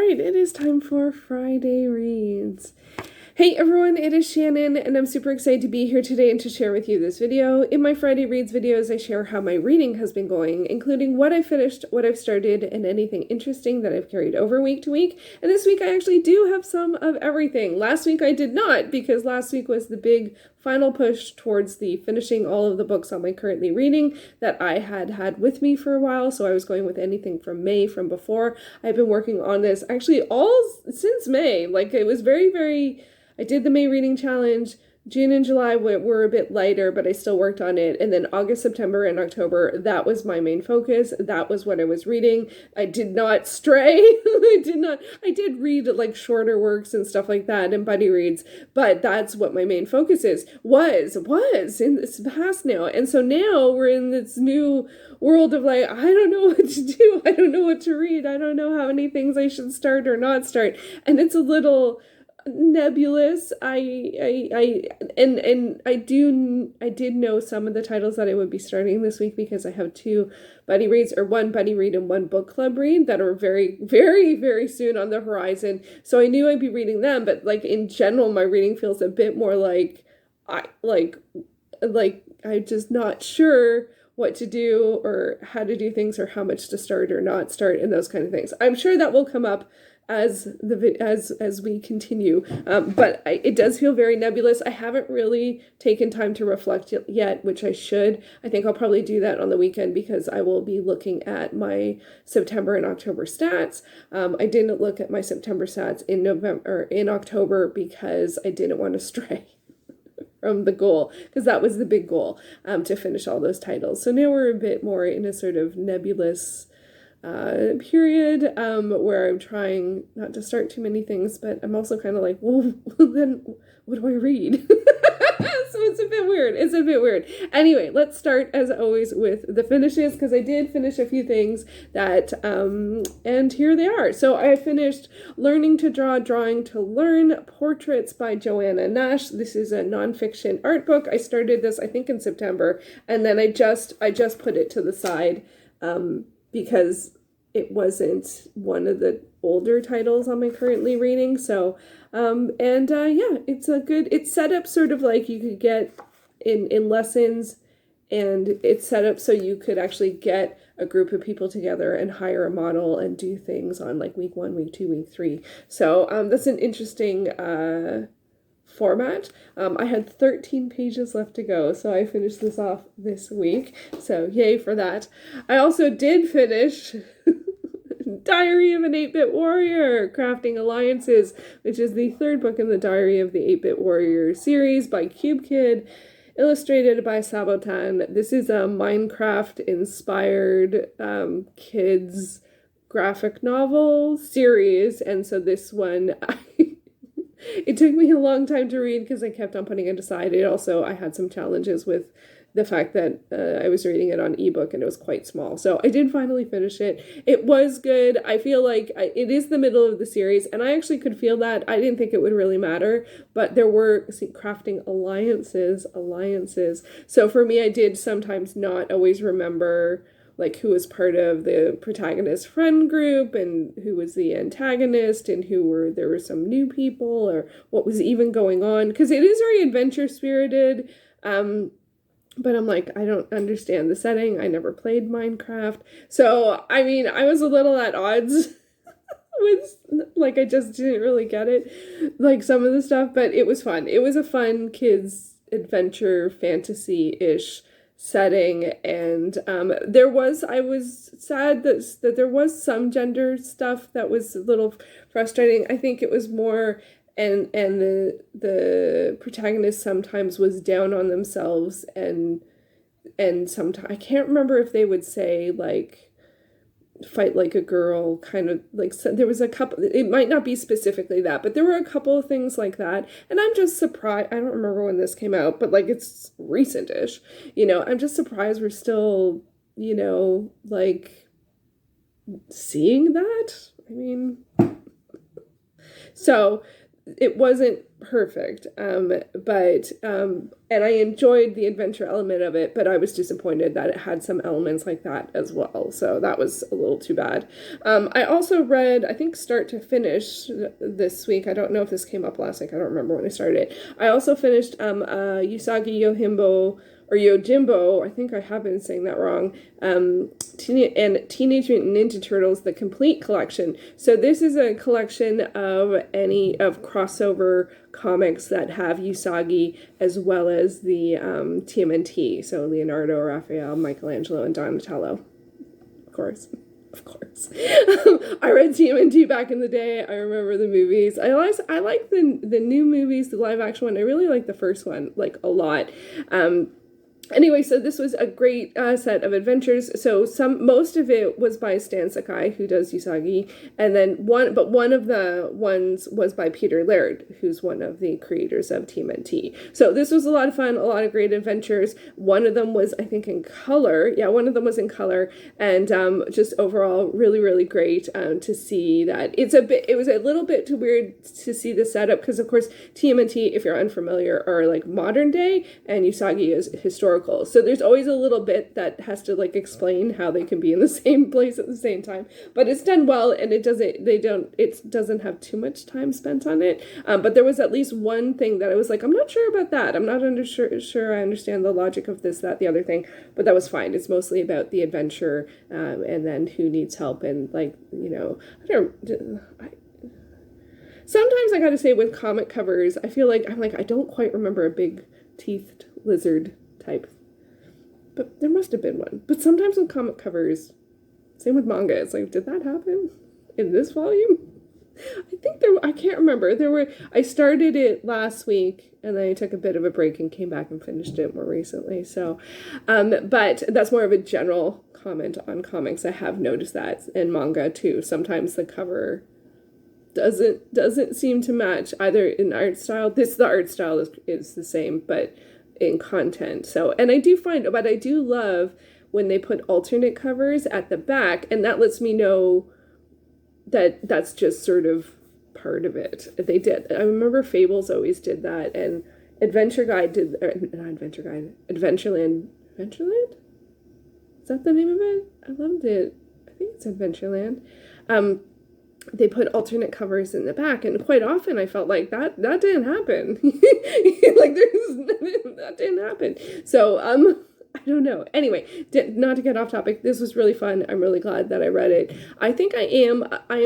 right, it is time for Friday Reads. Hey everyone, it is Shannon, and I'm super excited to be here today and to share with you this video. In my Friday Reads videos, I share how my reading has been going, including what I finished, what I've started, and anything interesting that I've carried over week to week. And this week I actually do have some of everything. Last week I did not, because last week was the big final push towards the finishing all of the books I'm currently reading that I had with me for a while, so I was going with anything from May, from before. I've been working on this actually all since May. Like, it was very... I did the May reading challenge. June and July were a bit lighter, but I still worked on it. And then August, September, and October, that was my main focus. That was what I was reading. I did not stray. I did read like shorter works and stuff like that and buddy reads, but that's what my main focus was in this past now. And so now we're in this new world of like, I don't know what to do. I don't know what to read. I don't know how many things I should start or not start. And it's a little nebulous. I did know some of the titles that I would be starting this week because I have two buddy reads, or one buddy read and one book club read, that are very, very, very soon on the horizon. So I knew I'd be reading them, but like in general, my reading feels a bit more like I'm just not sure what to do or how to do things or how much to start or not start and those kind of things. I'm sure that will come up as we continue, but it does feel very nebulous. I haven't really taken time to reflect yet, which I should. I think I'll probably do that on the weekend because I will be looking at my September and October stats. I didn't look at my September stats in October because I didn't want to stray from the goal, because that was the big goal, to finish all those titles. So now we're a bit more in a sort of nebulous period where I'm trying not to start too many things, but I'm also kind of like, well, then what do I read? So it's a bit weird. Anyway, let's start as always with the finishes, because I did finish a few things that and here they are. So I finished Learning to Draw, Drawing to Learn, Portraits by Joanna Nash. This is a nonfiction art book. I started this I think in September, and then I just put it to the side because it wasn't one of the older titles I'm currently reading. So, it's set up sort of like you could get in lessons, and it's set up so you could actually get a group of people together and hire a model and do things on like week 1, week 2, week 3. So, that's an interesting, format. I had 13 pages left to go, so I finished this off this week, so yay for that. I also did finish Diary of an 8-Bit Warrior, Crafting Alliances, which is the third book in the Diary of the 8-Bit Warrior series by QotD, illustrated by Saboten. This is a Minecraft-inspired kids graphic novel series, and so this one it took me a long time to read because I kept on putting it aside. I had some challenges with the fact that I was reading it on ebook and it was quite small. So I did finally finish it. It was good. I feel like it is the middle of the series, and I actually could feel that. I didn't think it would really matter, but there were crafting alliances. So for me, I did sometimes not always remember like who was part of the protagonist friend group and who was the antagonist and there were some new people or what was even going on, because it is very adventure spirited, but I'm like, I don't understand the setting. I never played Minecraft, so I mean, I was a little at odds with, like, I just didn't really get it, like some of the stuff, but it was fun. It was a fun kids adventure fantasy-ish setting, and I was sad that there was some gender stuff that was a little frustrating. I think it was more, and the protagonist sometimes was down on themselves, and sometimes I can't remember if they would say like fight like a girl, kind of like, so there was a couple, it might not be specifically that, but there were a couple of things like that, and I'm just surprised. I don't remember when this came out, but like it's recent-ish, I'm just surprised we're still, like seeing that. I mean, so it wasn't perfect, but and I enjoyed the adventure element of it, but I was disappointed that it had some elements like that as well. So that was a little too bad. I also read, I think start to finish this week. I don't know if this came up last week. I don't remember when I started it. I also finished Usagi Yojimbo or Yojimbo, I think I have been saying that wrong, Teenage Mutant Ninja Turtles, the complete collection. So this is a collection of any of crossover comics that have Usagi as well as the TMNT. So Leonardo, Raphael, Michelangelo, and Donatello. Of course. I read TMNT back in the day. I remember the movies. I like the new movies, the live action one. I really like the first one, like, a lot. Anyway, so this was a great set of adventures. So most of it was by Stan Sakai, who does Usagi, and then one of the ones was by Peter Laird, who's one of the creators of TMNT. So this was a lot of fun, a lot of great adventures. One of them was, I think, in color. Yeah, one of them was in color, and just overall really, really great to see that. It was a little bit too weird to see the setup because, of course, TMNT, if you're unfamiliar, are like modern day, and Usagi is historical. So there's always a little bit that has to like explain how they can be in the same place at the same time. But it's done well, and it doesn't have too much time spent on it. But there was at least one thing that I was like, I'm not sure about that. I'm not sure I understand the logic of this, that, the other thing. But that was fine. It's mostly about the adventure, and then who needs help, and like, sometimes I gotta say with comic covers, I feel like I don't quite remember a big teethed lizard type, but there must have been one. But sometimes with comic covers, same with manga, it's like, did that happen in this volume? I can't remember. I started it last week, and then I took a bit of a break and came back and finished it more recently. So, but that's more of a general comment on comics. I have noticed that in manga too. Sometimes the cover doesn't seem to match either in art style. The art style is the same, but in content. So, and I do love when they put alternate covers at the back, and that lets me know that that's just sort of part of it. They did. I remember Fables always did that, and Adventureland. Adventureland? Is that the name of it? I loved it. I think it's Adventureland. They put alternate covers in the back, and quite often I felt like that didn't happen. That didn't happen. So I don't know. Anyway, not to get off topic, this was really fun. I'm really glad that I read it. I think I am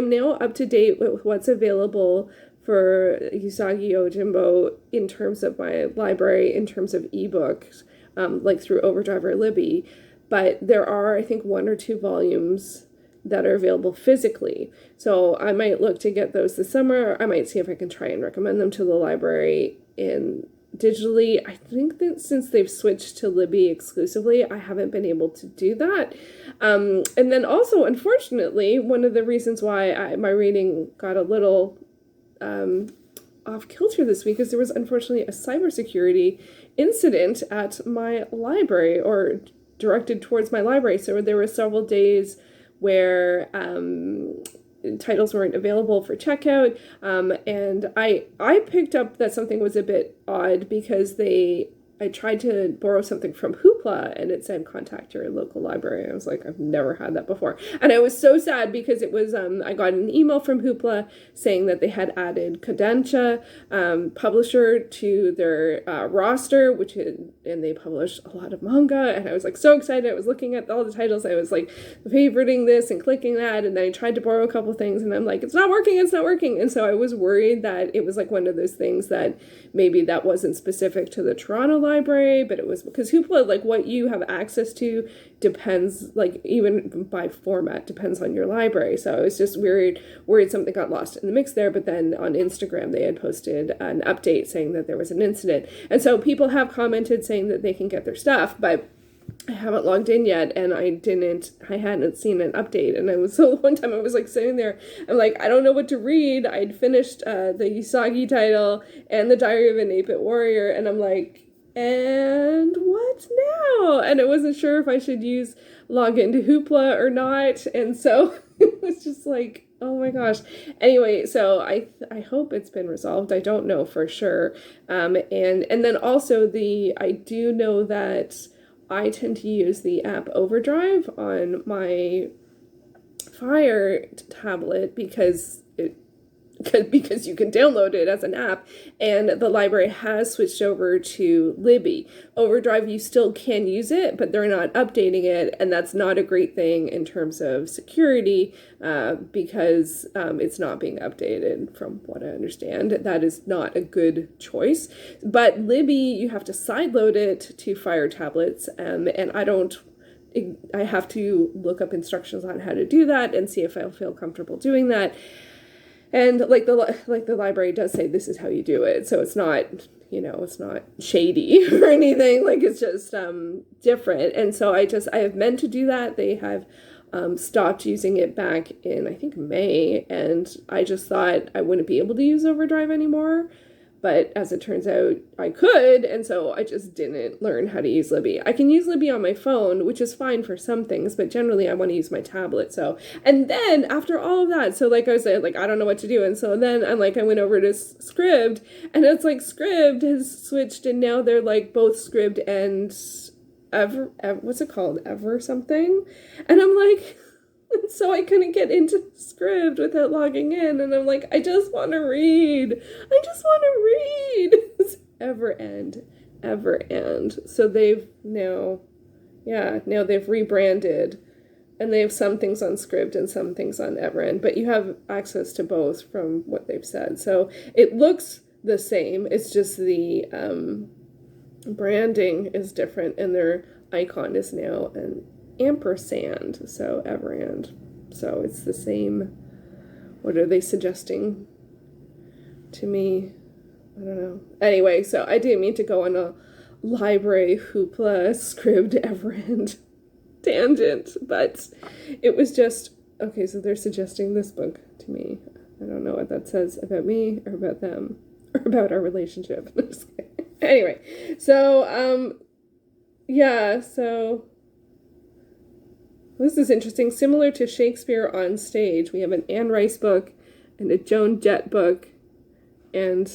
now up to date with what's available for Usagi Yojimbo in terms of my library, in terms of ebooks, like through Overdrive or Libby. But there are, I think, 1 or 2 volumes that are available physically. So I might look to get those this summer. I might see if I can try and recommend them to the library digitally. I think that since they've switched to Libby exclusively, I haven't been able to do that. And then also, unfortunately, one of the reasons why my reading got a little off kilter this week is there was unfortunately a cybersecurity incident at my library, or directed towards my library. So there were several days where titles weren't available for checkout, and I picked up that something was a bit odd because I tried to borrow something from Hoopla, and it said contact your local library. I was like, I've never had that before. And I was so sad because it was, I got an email from Hoopla saying that they had added Kodansha publisher to their roster, and they publish a lot of manga. And I was like so excited. I was looking at all the titles. I was like favoriting this and clicking that. And then I tried to borrow a couple things, and I'm like, it's not working. And so I was worried that it was like one of those things that maybe that wasn't specific to the Toronto library, but it was because Hoopla, like what you have access to depends, like even by format, depends on your library. So I was just worried something got lost in the mix there. But then on Instagram, they had posted an update saying that there was an incident. And so people have commented saying that they can get their stuff, but I haven't logged in yet, and I hadn't seen an update. And one time I was like sitting there, I'm like, I don't know what to read. I'd finished the Usagi title and the Diary of an 8-Bit Warrior, and I'm like, and what now? And I wasn't sure if I should log into Hoopla or not. And so It was just like, oh my gosh. Anyway, so I hope it's been resolved. I don't know for sure. And then also I do know that I tend to use the app Overdrive on my Fire tablet because you can download it as an app, and the library has switched over to Libby. Overdrive, you still can use it, but they're not updating it, and that's not a great thing in terms of security, because it's not being updated from what I understand. That is not a good choice. But Libby, you have to sideload it to Fire tablets, and I have to look up instructions on how to do that and see if I'll feel comfortable doing that. And like the library does say, this is how you do it. So it's not, it's not shady or anything. Like, it's just different. And so I have meant to do that. They have stopped using it back in, I think, May. And I just thought I wouldn't be able to use Overdrive anymore. But as it turns out, I could, and so I just didn't learn how to use Libby. I can use Libby on my phone, which is fine for some things, but generally I want to use my tablet. So, and then after all of that, so like I said, like, I don't know what to do. And so then I went over to Scribd, and it's like Scribd has switched, and now they're like both Scribd and what's it called? Ever something? And I'm like... So I couldn't get into Scribd without logging in, and I'm like, I just want to read. It's ever end. So they've now they've rebranded, and they have some things on Scribd and some things on Everend, but you have access to both from what they've said. So it looks the same. It's just the branding is different, and their icon is now an ampersand, so Everend. So it's the same. What are they suggesting to me? I don't know. Anyway, so I didn't mean to go on a library hoopla Scribd Everend tangent, but it was just, okay, so they're suggesting this book to me. I don't know what that says about me or about them or about our relationship. Anyway, so so this is interesting. Similar to Shakespeare on Stage, we have an Anne Rice book and a Joan Jett book and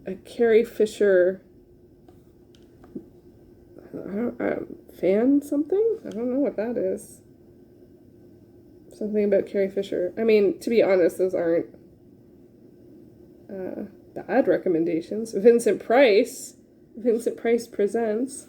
a Carrie Fisher fan something? I don't know what that is. Something about Carrie Fisher. I mean, to be honest, those aren't bad recommendations. Vincent Price Presents.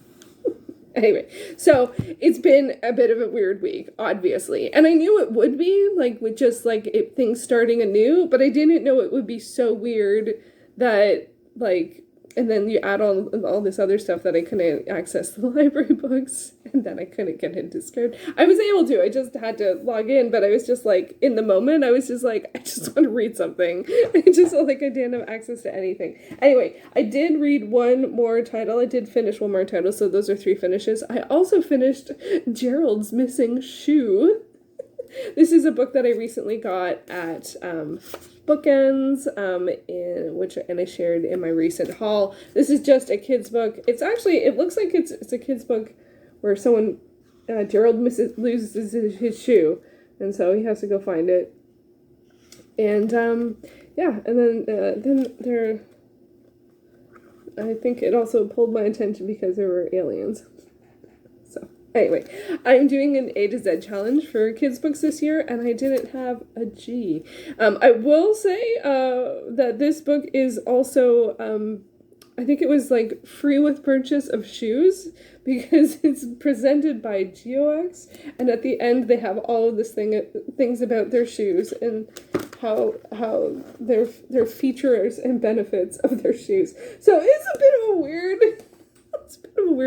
Anyway, so it's been a bit of a weird week, obviously. And I knew it would be, like, with just, like, things starting anew, but I didn't know it would be so weird that, like, and then you add all this other stuff that I couldn't access the library books, and then I couldn't get into Scribd. I was able to, I just had to log in, but I was just like, in the moment, I was just like, I just want to read something. I just felt like I didn't have access to anything. Anyway, I did read one more title. I did finish one more title, so those are 3 finishes. I also finished Gerald's Missing Shoe. This is a book that I recently got at Bookends, and I shared in my recent haul. This is just a kid's book. It looks like it's a kid's book where Gerald loses his shoe, and so he has to go find it. And and then there, I think it also pulled my attention because there were aliens. Anyway, I'm doing an A to Z challenge for kids' books this year, and I didn't have a G. I will say that this book is also, I think it was like free with purchase of shoes, because it's presented by GeoX, and at the end they have all of things about their shoes and how their features and benefits of their shoes. So it's a bit of a weird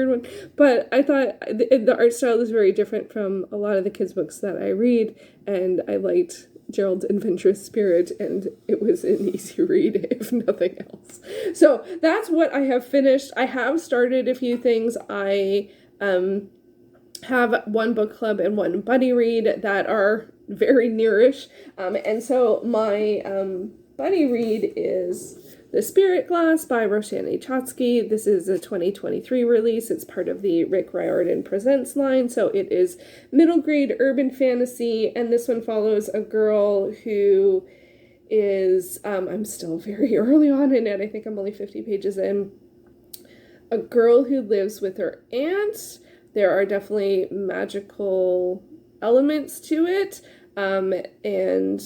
one, but I thought the art style is very different from a lot of the kids' books that I read, and I liked Gerald's adventurous spirit, and it was an easy read, if nothing else. So that's what I have finished. I have started a few things. I have one book club and one buddy read that are very nearish, and so my buddy read is The Spirit Glass by Roshani Chotsky. This is a 2023 release. It's part of the Rick Riordan Presents line, so it is middle grade urban fantasy, and this one follows a girl who is, I'm still very early on in it, I think I'm only 50 pages in, a girl who lives with her aunt. There are definitely magical elements to it, and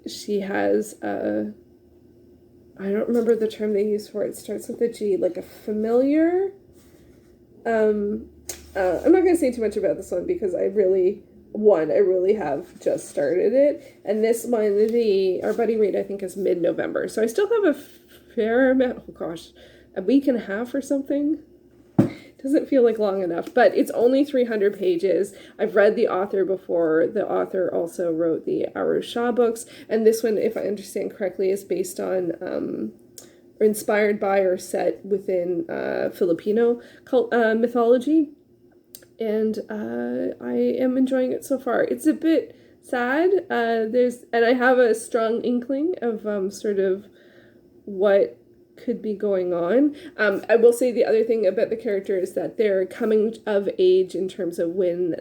she has a, I don't remember the term they use for it. It starts with a G, like a familiar. I'm not going to say too much about this one because I really have just started it. And this one, our buddy read, I think, is mid-November. So I still have a fair amount, oh gosh, a week and a half or something. Doesn't feel like long enough, but it's only 300 pages. I've read the author before. The author also wrote the Aru Shah books, and this one, if I understand correctly, is based on or inspired by or set within Filipino mythology, and I am enjoying it so far. It's a bit sad. And I have a strong inkling of sort of what could be going on. I will say the other thing about the character is that they're coming of age in terms of when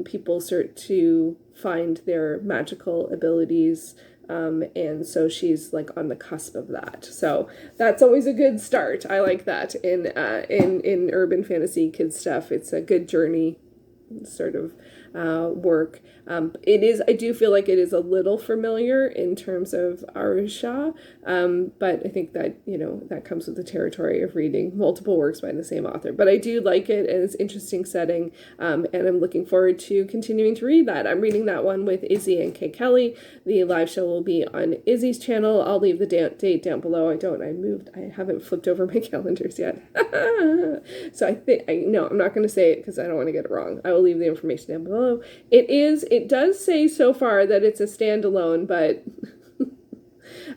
people start to find their magical abilities, and so she's like on the cusp of that. So that's always a good start. I like that in urban fantasy kids stuff. It's a good journey sort of work. I do feel like it is a little familiar in terms of Arusha, but I think that, that comes with the territory of reading multiple works by the same author. But I do like it, and it's an interesting setting, and I'm looking forward to continuing to read that. I'm reading that one with Izzy and Kay Kelly. The live show will be on Izzy's channel. I'll leave the date down below. I haven't flipped over my calendars yet. So I'm not going to say it because I don't want to get it wrong. I will leave the information down below. It does say so far that it's a standalone, but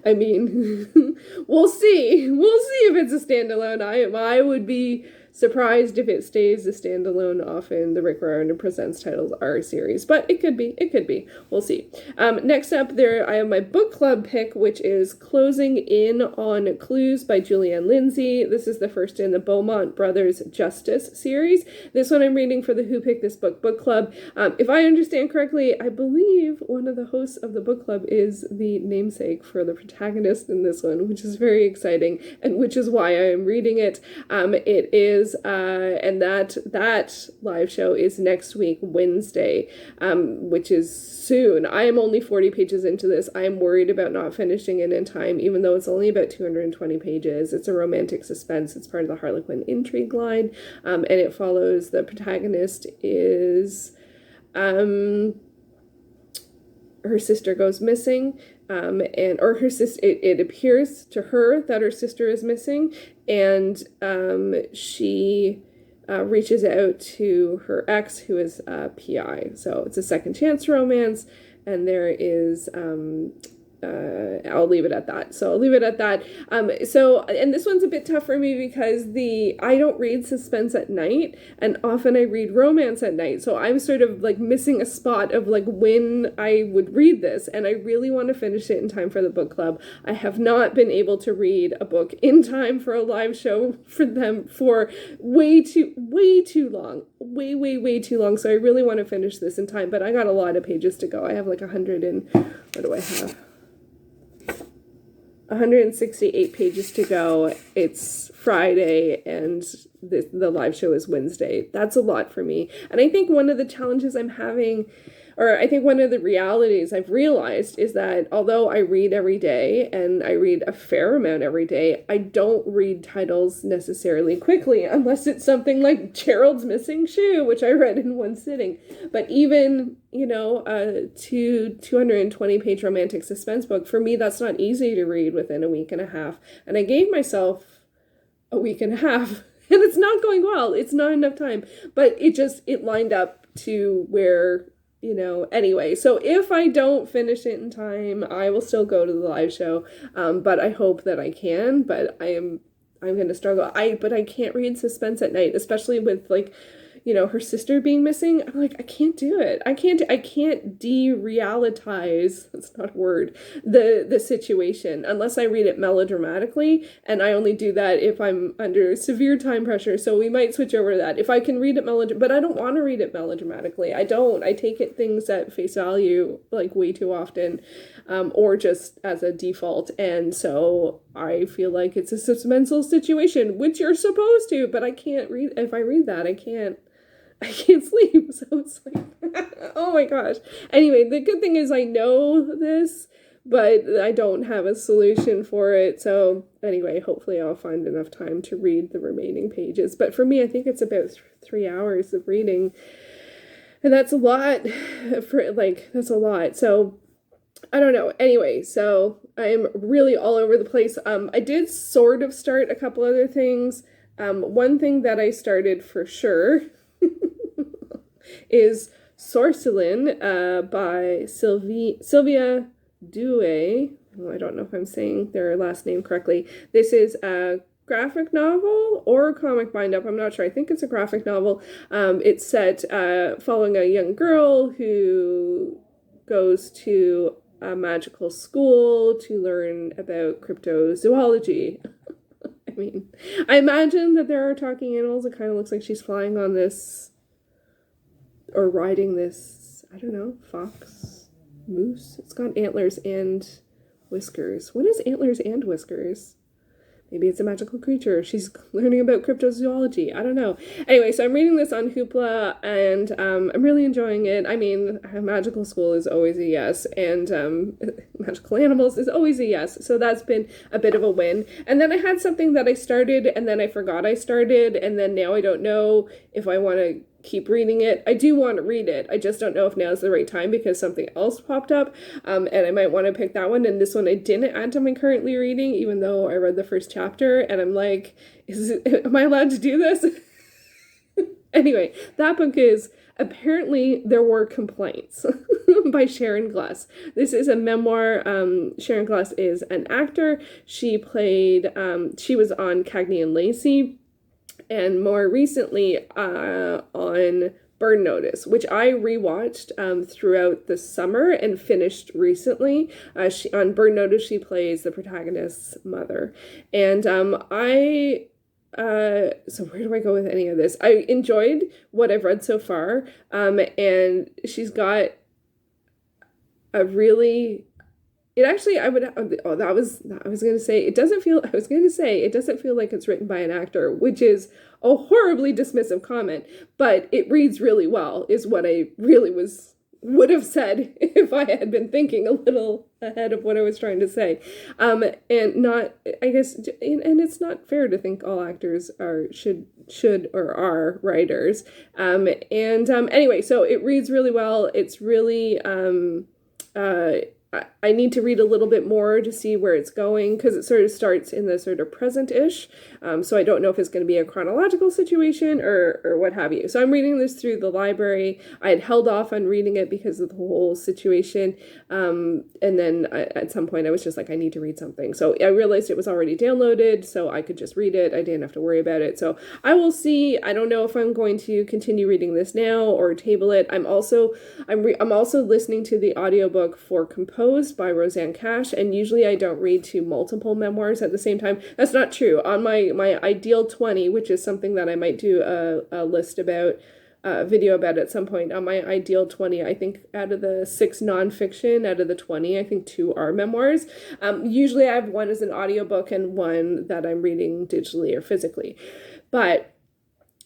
I mean, we'll see. We'll see if it's a standalone. I would be surprised if it stays a standalone off in the Rick Riordan Presents Titles R series, but it could be. We'll see. Next up, I have my book club pick, which is Closing In on Clues by Julianne Lindsay. This is the first in the Beaumont Brothers Justice series. This one I'm reading for the Who Picked This Book book club. If I understand correctly, I believe one of the hosts of the book club is the namesake for the protagonist in this one, which is very exciting, and which is why I am reading it. It is and that live show is next week, Wednesday, which is soon. I am only 40 pages into this. I am worried about not finishing it in time, even though it's only about 220 pages. It's a romantic suspense. It's part of the Harlequin intrigue line, and it follows the protagonist is her sister goes missing, it appears to her that her sister is missing, and she reaches out to her ex, who is a PI. So it's a second chance romance, and there is I'll leave it at that. And this one's a bit tough for me because I don't read suspense at night, and often I read romance at night. So I'm sort of like missing a spot of like when I would read this, and I really want to finish it in time for the book club. I have not been able to read a book in time for a live show for them for way too long. Way too long. So I really want to finish this in time, but I got a lot of pages to go. I have like 168 pages to go. It's Friday, and the live show is Wednesday. That's a lot for me. And I think one of the challenges I'm having, or I think one of the realities I've realized, is that although I read every day, and I read a fair amount every day, I don't read titles necessarily quickly, unless it's something like Gerald's Missing Shoe, which I read in one sitting. But even, a 220-page romantic suspense book, for me, that's not easy to read within a week and a half. And I gave myself a week and a half, and it's not going well. It's not enough time. But it lined up to where, anyway. So if I don't finish it in time, I will still go to the live show. But I hope that I can, but I'm going to struggle. But I can't read suspense at night, especially with her sister being missing. I'm like, I can't do it. I can't de-realitize, that's not a word, the situation unless I read it melodramatically, and I only do that if I'm under severe time pressure. So we might switch over to that. If I can read it but I don't want to read it melodramatically. I take things at face value like way too often, or just as a default. And so I feel like it's a suspenseful situation, which you're supposed to, but I can't read. If I read that, I can't sleep. So it's like, oh my gosh. Anyway, the good thing is I know this, but I don't have a solution for it. So anyway, hopefully I'll find enough time to read the remaining pages. But for me, I think it's about 3 hours of reading. And that's a lot that's a lot. So I don't know. Anyway, so I'm really all over the place. I did sort of start a couple other things. One thing that I started for sure is Sorcelin by Sylvia Dewey. Oh, I don't know if I'm saying their last name correctly. This is a graphic novel or a comic bind-up. I'm not sure. I think it's a graphic novel. It's set following a young girl who goes to a magical school to learn about cryptozoology. I mean, I imagine that there are talking animals. It kind of looks like she's flying on this, or riding this, I don't know, fox, moose. It's got antlers and whiskers. What is antlers and whiskers? Maybe it's a magical creature. She's learning about cryptozoology. I don't know. Anyway, so I'm reading this on Hoopla, and I'm really enjoying it. I mean, magical school is always a yes, and magical animals is always a yes. So that's been a bit of a win. And then I had something that I started, and then I forgot I started, and then now I don't know if I want to keep reading it. I do want to read it. I just don't know if now's the right time because something else popped up, and I might want to pick that one. And this one I didn't add to my currently reading, even though I read the first chapter, and I'm like, am I allowed to do this? Anyway, that book is Apparently There Were Complaints by Sharon Gless. This is a memoir. Sharon Gless is an actor. She was on Cagney and Lacey, and more recently on Burn Notice, which I rewatched throughout the summer and finished recently. On Burn Notice, she plays the protagonist's mother. And so where do I go with any of this? I enjoyed what I've read so far, and she's got a really... It actually, I was going to say, it doesn't feel like it's written by an actor, which is a horribly dismissive comment, but it reads really well, is what I really would have said if I had been thinking a little ahead of what I was trying to say. And it's not fair to think all actors should or are writers. Anyway, so it reads really well. It's really, I need to read a little bit more to see where it's going, because it sort of starts in the sort of present-ish. So I don't know if it's going to be a chronological situation or what have you. So I'm reading this through the library. I had held off on reading it because of the whole situation. And then at some point I was just like, I need to read something. So I realized it was already downloaded, so I could just read it. I didn't have to worry about it. So I will see. I don't know if I'm going to continue reading this now or table it. I'm also listening to the audiobook for Composed by Roseanne Cash, and usually I don't read to multiple memoirs at the same time. That's not true. On my ideal 20, which is something that I might do a list about, video about at some point. On my ideal 20, I think out of the 6 nonfiction, out of the 20, I think 2 are memoirs. Usually I have one as an audiobook and one that I'm reading digitally or physically. But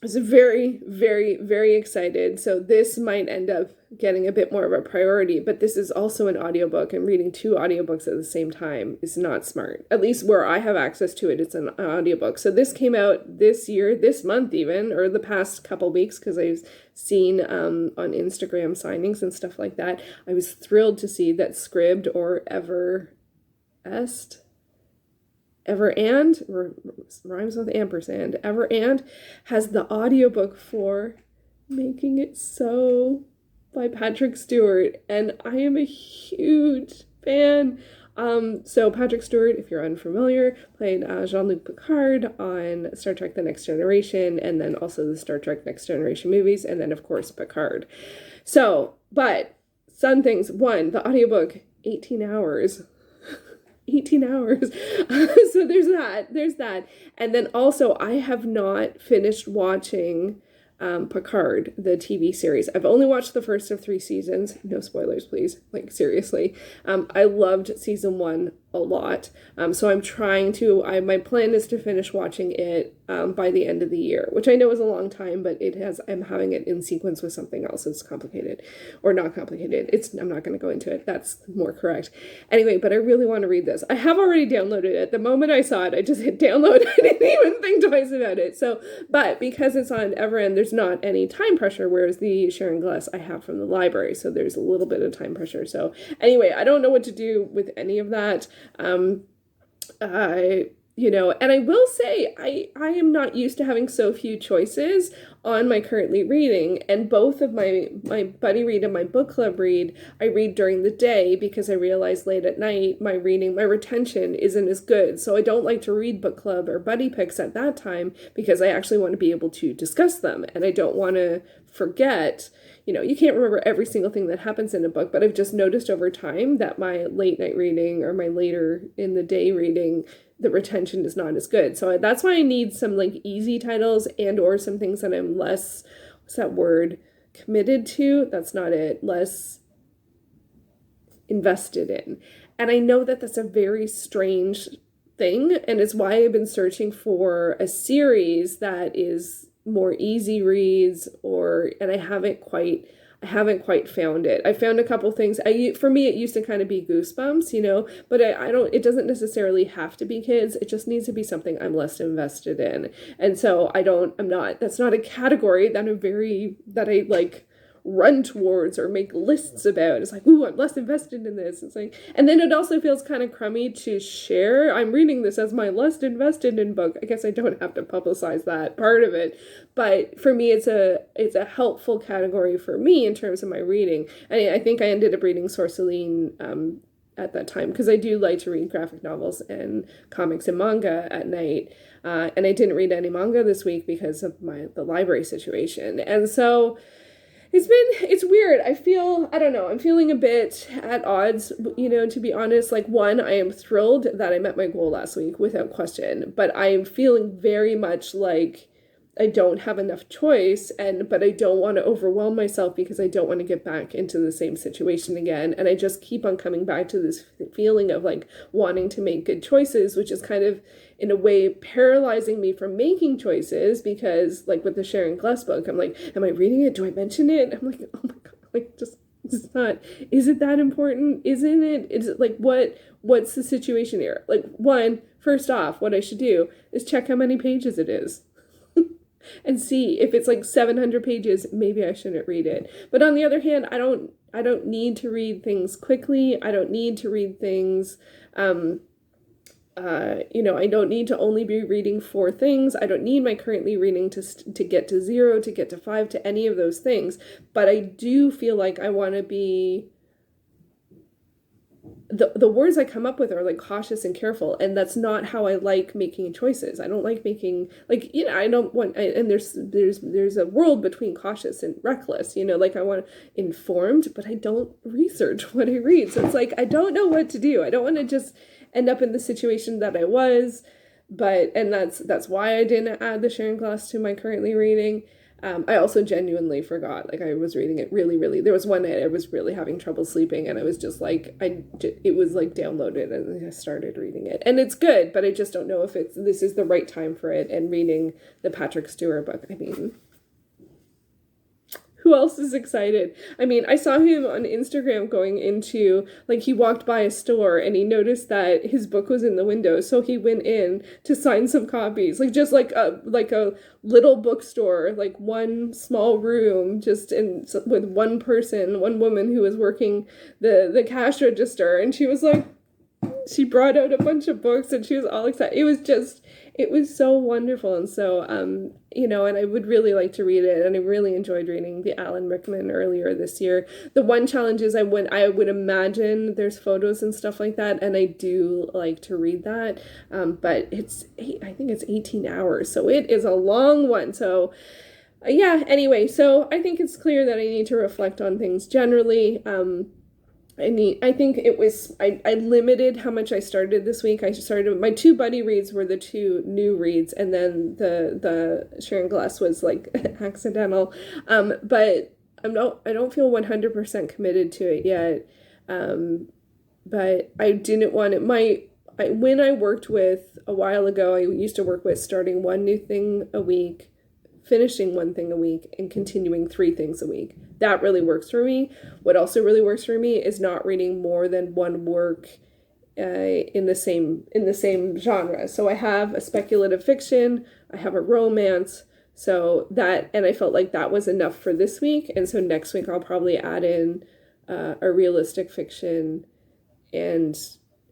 I was very, very, very excited. So this might end up getting a bit more of a priority, but this is also an audiobook, and reading 2 audiobooks at the same time is not smart. At least where I have access to it, it's an audiobook. So this came out this year, this month even, or the past couple weeks, because I've seen on Instagram signings and stuff like that. I was thrilled to see that Scribd, or rhymes with ampersand, Everand has the audiobook for Making It So by Patrick Stewart, and I am a huge fan So Patrick Stewart, if you're unfamiliar, played Jean-Luc Picard on Star Trek The Next Generation, and then also the Star Trek Next Generation movies, and then, of course, Picard. So, but some things. One, the audiobook, 18 hours. 18 hours. So there's that. And then also, I have not finished watching Picard, the TV series. I've only watched the first of 3 seasons. No spoilers, please. Like, seriously. I loved season 1 a lot. So I'm trying to, my plan is to finish watching it by the end of the year, which I know is a long time, but I'm having it in sequence with something else. It's complicated, or not complicated. I'm not going to go into it. That's more correct. Anyway, but I really want to read this. I have already downloaded it. The moment I saw it, I just hit download. I didn't even think twice about it. So, but because it's on Everend, there's not any time pressure, whereas the Sharon Gless I have from the library. So there's a little bit of time pressure. So anyway, I don't know what to do with any of that. And I will say, I am not used to having so few choices on my currently reading, and both of my buddy read and my book club read, I read during the day because I realize late at night my retention isn't as good. So I don't like to read book club or buddy picks at that time because I actually want to be able to discuss them, and I don't want to forget. You can't remember every single thing that happens in a book, but I've just noticed over time that my late night reading or my later in the day reading, the retention is not as good. So that's why I need some like easy titles and or some things that I'm less, what's that word, committed to? That's not it. Less invested in. And I know that that's a very strange thing, and it's why I've been searching for a series that is more easy reads, and I haven't quite found it. I found a couple things. For me, it used to kind of be Goosebumps, but it doesn't necessarily have to be kids. It just needs to be something I'm less invested in. And so that's not a category that I like run towards or make lists about. It's like, ooh, I'm less invested in this. It's like, and then it also feels kind of crummy to share. I'm reading this as my less invested in book. I guess I don't have to publicize that part of it, but for me, it's a helpful category for me in terms of my reading. I think I ended up reading Sorceline at that time because I do like to read graphic novels and comics and manga at night. And I didn't read any manga this week because of the library situation, and so. It's weird. I'm feeling a bit at odds, to be honest. Like, one, I am thrilled that I met my goal last week without question, but I'm feeling very much like I don't have enough choice, but I don't want to overwhelm myself because I don't want to get back into the same situation again. And I just keep on coming back to this feeling of like wanting to make good choices, which is kind of in a way paralyzing me from making choices because like with the Sharon Gless book, I'm like, am I reading it? Do I mention it? I'm like, oh my God, like it's not, is it that important? Isn't it? Is it like, what's the situation here? Like first off, what I should do is check how many pages it is. And see if it's like 700 pages, maybe I shouldn't read it. But on the other hand, I don't need to read things quickly. I don't need to read things, I don't need to only be reading 4 things. I don't need my currently reading to get to 0, to get to 5, to any of those things. But I do feel like I want to be, the words I come up with are like cautious and careful, and that's not how I like making choices. I don't like making I don't want, and there's a world between cautious and reckless, like I want informed, but I don't research what I read. So it's like, I don't know what to do. I don't want to just end up in the situation that I was, and that's why I didn't add the Sharon Gless to my currently reading. I also genuinely forgot, like I was reading it really, really, there was one night I was really having trouble sleeping and I was just like, it was like downloaded and I started reading it. And it's good, but I just don't know if this is the right time for it, and reading the Patrick Stewart book. I mean, who else is excited? I mean, I saw him on Instagram going into, like, he walked by a store and he noticed that his book was in the window, so he went in to sign some copies. Like, just like a little bookstore, like one small room, just with one woman who was working the cash register, and she was like, she brought out a bunch of books and she was all excited. It was so wonderful. And so, you know, and I would really like to read it. And I really enjoyed reading the Alan Rickman earlier this year. The one challenge is I would imagine there's photos and stuff like that. And I do like to read that. But I think it's 18 hours. So it is a long one. So yeah, anyway, so I think it's clear that I need to reflect on things generally. I think it was, I limited how much I started this week. I started, my two buddy reads were the two new reads, and then the Sharon Glass was like accidental. But I don't feel 100% committed to it yet. But I didn't want it, when I worked with, a while ago, I used to work with starting one new thing a week, finishing one thing a week, and continuing 3 things a week. That really works for me. What also really works for me is not reading more than one work in the same genre. So I have a speculative fiction, I have a romance, so that, and I felt like that was enough for this week. And so next week I'll probably add in a realistic fiction and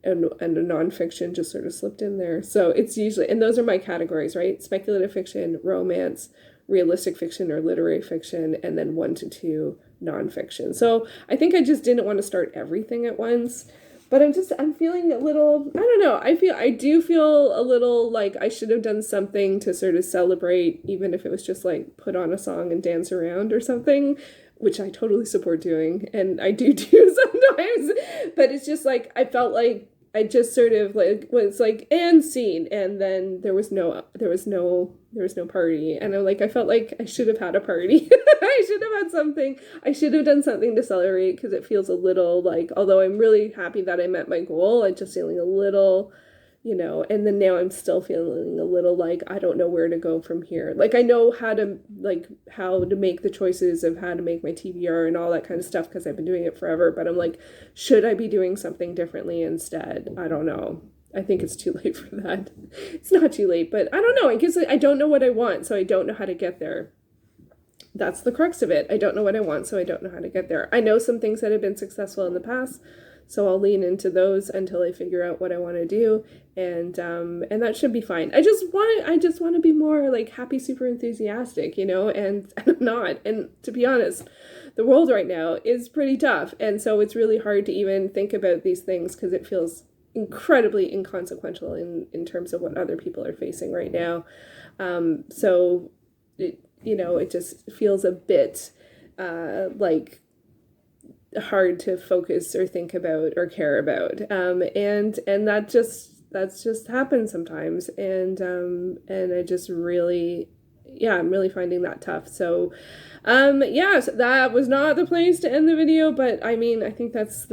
a nonfiction just sort of slipped in there. So it's usually, and those are my categories, right? Speculative fiction, romance, realistic fiction or literary fiction, and then 1 to 2 nonfiction. So I think I just didn't want to start everything at once, but I'm feeling a little, I don't know, I do feel a little like I should have done something to sort of celebrate, even if it was just like put on a song and dance around or something, which I totally support doing, and I do sometimes, but it's just like, I felt like I just sort of like was like, and scene, and then there was no party, and I felt like I should have had a party. I should have had something. I should have done something to celebrate, because it feels a little like, although I'm really happy that I met my goal, I'm just feeling a little, you know, and then now I'm still feeling a little like I don't know where to go from here. Like I know how to make the choices of how to make my TBR and all that kind of stuff, because I've been doing it forever, but I'm like, should I be doing something differently instead? I don't know. I think it's too late for that. It's not too late, but I don't know. I guess I don't know what I want, so I don't know how to get there. That's the crux of it. I don't know what I want, so I don't know how to get there. I know some things that have been successful in the past, so I'll lean into those until I figure out what I want to do, and that should be fine. I just want to be more like happy, super enthusiastic, you know, and I'm not. And to be honest, the world right now is pretty tough, and so it's really hard to even think about these things, because it feels incredibly inconsequential in terms of what other people are facing right now. So it, you know, it just feels a bit like hard to focus or think about or care about, and that's just happens sometimes, and I just really, yeah, I'm really finding that tough. So yeah, so that was not the place to end the video, but I mean, I think that's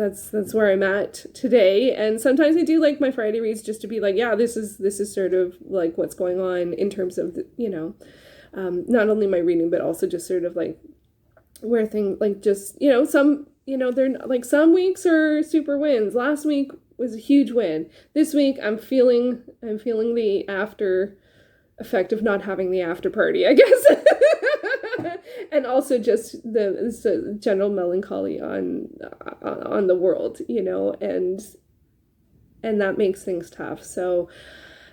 where I'm at today. And sometimes I do like my Friday reads just to be like, yeah, this is sort of like what's going on in terms of the, you know, not only my reading, but also just sort of like where things, like, just, you know, some, you know, they're like, some weeks are super wins. Last week was a huge win. This week I'm feeling the after effect of not having the after party, I guess. And also just the general melancholy on the world, you know, and that makes things tough. So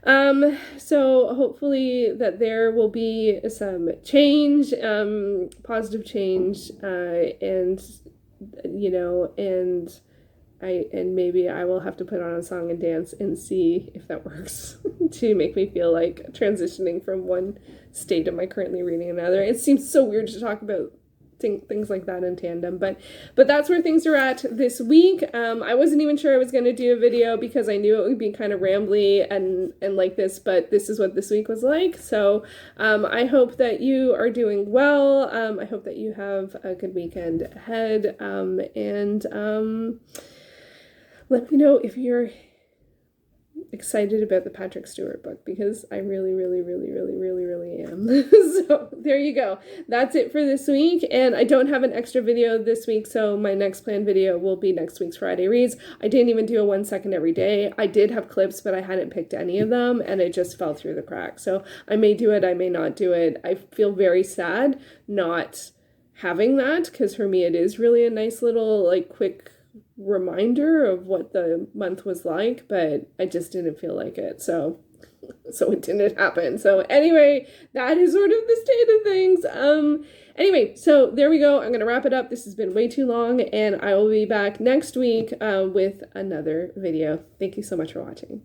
so hopefully that there will be some change, positive change, and, you know, and maybe I will have to put on a song and dance and see if that works to make me feel like transitioning from one state of my currently reading another. It seems so weird to talk about things like that in tandem, but that's where things are at this week. I wasn't even sure I was going to do a video because I knew it would be kind of rambly and like this, but this is what this week was like. So I hope that you are doing well. I hope that you have a good weekend ahead, and let me know if you're excited about the Patrick Stewart book, because I really am. So there you go. That's it for this week, and I don't have an extra video this week, so my next planned video will be next week's Friday Reads. I didn't even do a 1 second every day. I did have clips, but I hadn't picked any of them, and it just fell through the cracks. So I may do it, I may not do it. I feel very sad not having that, because for me it is really a nice little, like, quick reminder of what the month was like, but I just didn't feel like it. So So it didn't happen. So anyway, that is sort of the state of things. Anyway, so there we go. I'm going to wrap it up. This has been way too long, and I will be back next week with another video. Thank you so much for watching.